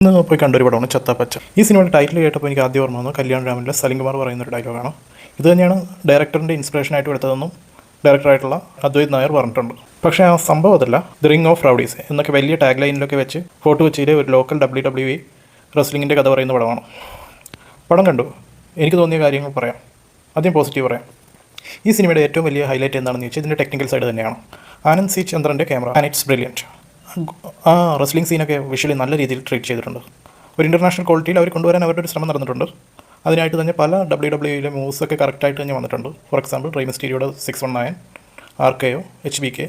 ഇന്ന് പോയി കണ്ടൊരു പടമാണ് ചത്താപ്പച്ച. ഈ സിനിമയുടെ ടൈറ്റിൽ കേട്ടപ്പോൾ എനിക്ക് ആദ്യം ഓർമ്മ വന്നു കല്യാൺ രാമനിലെ സലിംകുമാർ പറയുന്ന ഒരു ഡയലോഗാണ്. ഇത് തന്നെയാണ് ഡയറക്ടറിൻ്റെ ഇൻസ്പിറേഷനായിട്ട് എടുത്തതെന്നും ഡയറക്ടറായിട്ടുള്ള അദ്വൈത് നായർ പറഞ്ഞിട്ടുണ്ട്. പക്ഷേ ആ സംഭവം അതല്ല. ദി റിംഗ് ഓഫ് റൗഡീസ് എന്നൊക്കെ വലിയ ടാഗ് ലൈനിലൊക്കെ വെച്ച് ഫോർട്ട് കൊച്ചിയിലെ ഒരു ലോക്കൽ WWE റെസ്ലിങ്ങിൻ്റെ കഥ പറയുന്ന പടമാണ്. പടം കണ്ടു. എനിക്ക് തോന്നിയ കാര്യങ്ങൾ പറയാം. ആദ്യം പോസിറ്റീവ് പറയാം. ഈ സിനിമയുടെ ഏറ്റവും വലിയ ഹൈലൈറ്റ് എന്താണെന്ന് ചോദിച്ചാൽ ഇതിൻ്റെ ടെക്നിക്കൽ സൈഡ് തന്നെയാണ്. ആനന്ദ് സി ചന്ദ്രൻ്റെ ക്യാമറ ആൻഡ് ഇറ്റ്സ് ബ്രില്യൻറ്റ്. ആ റെസ്ലിംഗ് സീനൊക്കെ വിഷ്വലി നല്ല രീതിയിൽ ട്രീറ്റ് ചെയ്തിട്ടുണ്ട്. ഒരു ഇൻ്റർനാഷണൽ ക്വാളിറ്റിയിൽ അവർ കൊണ്ടുവരാൻ അവരുടെ ഒരു ശ്രമം നടന്നിട്ടുണ്ട്. അതിനായിട്ട് തന്നെ പല WWE മൂവ്സൊക്കെ കറക്റ്റായിട്ട് തന്നെ വന്നിട്ടുണ്ട്. ഫോർ എക്സാമ്പിൾ റെയ് മിസ്റ്റീരിയോയുടെ 619, RKO, HBK,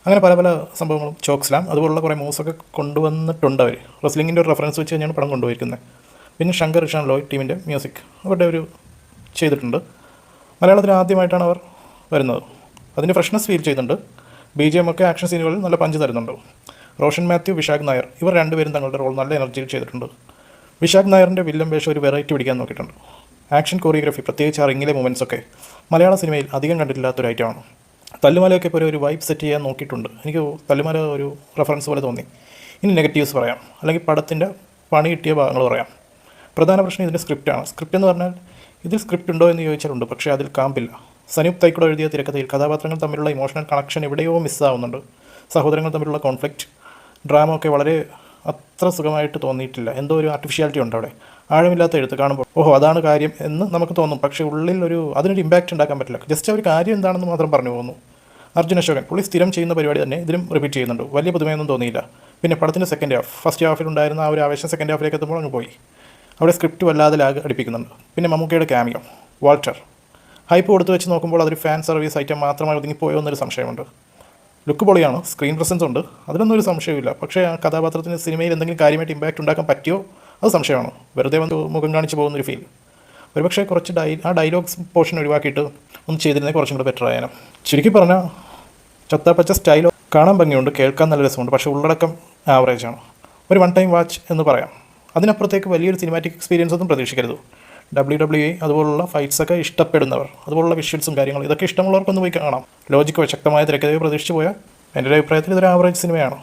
അങ്ങനെ പല പല സംഭവങ്ങളും, ചോക്ക് സ്ലാം, അതുപോലുള്ള കുറേ മൂവ്സൊക്കെ കൊണ്ടുവന്നിട്ടുണ്ട് അവർ. റെസ്ലിങ്ങിൻ്റെ ഒരു റെഫറൻസ് വെച്ച് തന്നെയാണ് പടം കൊണ്ടുപോയിരിക്കുന്നത്. പിന്നെ ശങ്കർ ഇഷാൻ ലോയ് ടീമിൻ്റെ മ്യൂസിക് അവരുടെ ഒരു ചെയ്തിട്ടുണ്ട്. മലയാളത്തിൽ ആദ്യമായിട്ടാണ് അവർ വരുന്നത്. അതിൻ്റെ ഫ്രഷ്നെസ് ഫീൽ ചെയ്യുന്നുണ്ട്. BGM ഒക്കെ ആക്ഷൻ സീനുകളിൽ നല്ല പഞ്ച് തരുന്നുണ്ട്. റോഷൻ മാത്യു, വിശാഖ് നായർ ഇവർ രണ്ടുപേരും തങ്ങളുടെ റോൾ നല്ല എനർജിയിൽ ചെയ്തിട്ടുണ്ട്. വിശാഖ് നായറിൻ്റെ വില്ലൻ വേഷം ഒരു വെറൈറ്റി പിടിക്കാൻ നോക്കിയിട്ടുണ്ട്. ആക്ഷൻ കൊറിയോഗ്രാഫി, പ്രത്യേകിച്ച് ആ റിങ്ങിലെ മൂവ്മെൻറ്റ്സൊക്കെ മലയാള സിനിമയിൽ അധികം കണ്ടിട്ടില്ലാത്തൊരു ഐറ്റമാണ്. തല്ലുമലയൊക്കെ ഇപ്പോൾ ഒരു വൈബ് സെറ്റ് ചെയ്യാൻ നോക്കിയിട്ടുണ്ട്. എനിക്ക് തല്ലുമല ഒരു റെഫറൻസ് പോലെ തോന്നി. ഇനി നെഗറ്റീവ്സ് പറയാം, അല്ലെങ്കിൽ പടത്തിൻ്റെ പണി കിട്ടിയ ഭാഗങ്ങൾ പറയാം. പ്രധാന പ്രശ്നം ഇതിൻ്റെ സ്ക്രിപ്റ്റാണ്. സ്ക്രിപ്റ്റ് എന്ന് പറഞ്ഞാൽ ഇതിൽ സ്ക്രിപ്റ്റ് ഉണ്ടോ എന്ന് ചോദിച്ചാലുണ്ട്, പക്ഷേ അതിൽ കാമ്പില്ല. സനൂപ് തൈക്കുട എഴുതിയ തിരക്കഥയിൽ കഥാപാത്രങ്ങൾ തമ്മിലുള്ള ഇമോഷണൽ കണക്ഷൻ എവിടെയോ മിസ്സാവുന്നുണ്ട്. സഹോദരങ്ങൾ തമ്മിലുള്ള കോൺഫ്ലിക്റ്റ്, ഡ്രാമ ഒക്കെ വളരെ അത്ര സുഖമായിട്ട് തോന്നിയിട്ടില്ല. എന്തോ ഒരു ആർട്ടിഫിഷ്യാലിറ്റി ഉണ്ട് അവിടെ. ആഴമില്ലാത്ത എഴുത്ത് കാണുമ്പോൾ ഓഹോ അതാണ് കാര്യം എന്ന് നമുക്ക് തോന്നും, പക്ഷേ ഉള്ളിൽ അതിനൊരു ഇമ്പാക്റ്റ് ഉണ്ടാക്കാൻ പറ്റില്ല. ജസ്റ്റ് ഒരു കാര്യം എന്താണെന്ന് മാത്രം പറഞ്ഞു പോകുന്നു. അർജുൻ അശോകൻ പുള്ളി സ്ഥിരം ചെയ്യുന്ന പരിപാടി തന്നെ ഇതിലും റിപ്പീറ്റ് ചെയ്യുന്നുണ്ട്. വലിയ പുതുമയൊന്നും തോന്നിയില്ല. പിന്നെ പടത്തിൻ്റെ സെക്കൻഡ് ഹാഫ്, ഫസ്റ്റ് ഹാഫിൽ ഉണ്ടായിരുന്ന ആ ഒരു ആവേശം സെക്കൻഡ് ഹാഫിലേക്ക് എത്തുമ്പോൾ അങ്ങ് പോയി. അവിടെ സ്ക്രിപ്റ്റ് വല്ലാതെ ലാഗ് അടിപ്പിക്കുന്നുണ്ട്. പിന്നെ മമ്മൂക്കയുടെ ക്യാമിയോ, വാൾട്ടർ, ഹൈപ്പ് കൊടുത്ത് വെച്ച് നോക്കുമ്പോൾ അതൊരു ഫാൻ സർവീസ് ഐറ്റം മാത്രമായി ഒതുങ്ങിപ്പോയോ എന്നൊരു സംശയമുണ്ട്. ലുക്ക് പൊളിയാണ്, സ്ക്രീൻ പ്രസൻസ് ഉണ്ട്, അതിലൊന്നും ഒരു സംശയമില്ല. പക്ഷേ ആ കഥാപാത്രത്തിന് സിനിമയിൽ എന്തെങ്കിലും കാര്യമായിട്ട് ഇമ്പാക്റ്റ് ഉണ്ടാക്കാൻ പറ്റിയോ അത് സംശയമാണ്. വെറുതെ വന്ന് മുഖം കാണിച്ച് പോകുന്നൊരു ഫീൽ. ഒരുപക്ഷെ കുറച്ച് ആ ഡയലോഗ്സ് പോർഷൻ ഒഴിവാക്കിയിട്ട് ഒന്ന് ചെയ്തിരുന്നത് കുറച്ചും കൂടെ ബെറ്റർ ആയാലും. ചുരുക്കി പറഞ്ഞാൽ ചത്താപ്പച്ച സ്റ്റൈലോ കാണാൻ ഭംഗിയുണ്ട്, കേൾക്കാൻ നല്ല രസമുണ്ട്, പക്ഷേ ഉള്ളടക്കം ആവറേജാണ്. ഒരു വൺ ടൈം വാച്ച് എന്ന് പറയാം. അതിനപ്പുറത്തേക്ക് വലിയൊരു സിനിമാറ്റിക് എക്സ്പീരിയൻസ് ഒന്നും പ്രതീക്ഷിക്കരുത്. WWE അതുപോലുള്ള ഫൈറ്റ്സൊക്കെ ഇഷ്ടപ്പെടുന്നവർ, അതുപോലുള്ള വിഷ്വൽസും കാര്യങ്ങളും ഇതൊക്കെ ഇഷ്ടമുള്ളവർക്കൊന്ന് പോയി കാണാം. ലോജിക്ക് ശക്തമായ തിരക്കഥയോ പ്രതീക്ഷിച്ച് പോയാൽ എൻ്റെ ഒരു അഭിപ്രായത്തിൽ ഇതൊരു ആവറേജ് സിനിമയാണ്.